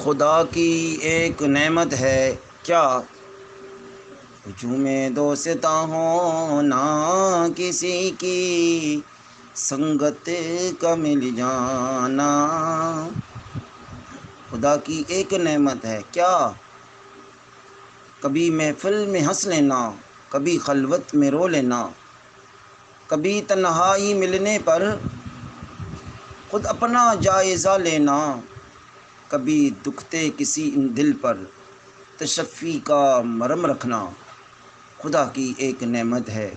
خدا کی ایک نعمت ہے کیا، ہجوم دوستہ ہونا کسی کی سنگت کا مل جانا۔ خدا کی ایک نعمت ہے کیا، کبھی محفل میں ہنس لینا، کبھی خلوت میں رو لینا، کبھی تنہائی ملنے پر خود اپنا جائزہ لینا، کبھی دکھتے کسی دل پر تشفی کا مرہم رکھنا۔ خدا کی ایک نعمت ہے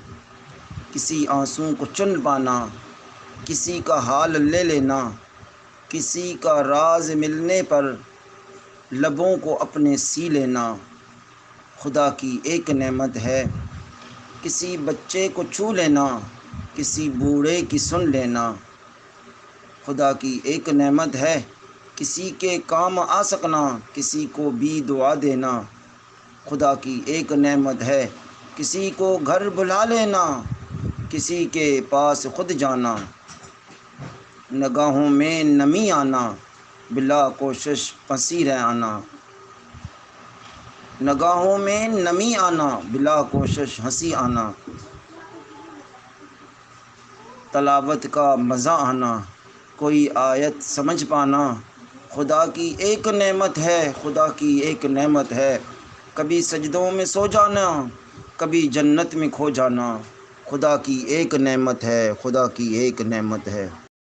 کسی آنسوں کو چن پانا، کسی کا حال لے لینا، کسی کا راز ملنے پر لبوں کو اپنے سی لینا۔ خدا کی ایک نعمت ہے کسی بچے کو چھو لینا، کسی بوڑھے کی سن لینا۔ خدا کی ایک نعمت ہے کسی کے کام آ سکنا، کسی کو بھی دعا دینا۔ خدا کی ایک نعمت ہے کسی کو گھر بلا لینا، کسی کے پاس خود جانا۔ نگاہوں میں نمی آنا، بلا کوشش پھنسی رہ آنا۔ نگاہوں میں نمی آنا، بلا کوشش ہنسی آنا۔ تلاوت کا مزہ آنا، کوئی آیت سمجھ پانا۔ خدا کی ایک نعمت ہے، خدا کی ایک نعمت ہے کبھی سجدوں میں سو جانا، کبھی جنت میں کھو جانا۔ خدا کی ایک نعمت ہے، خدا کی ایک نعمت ہے۔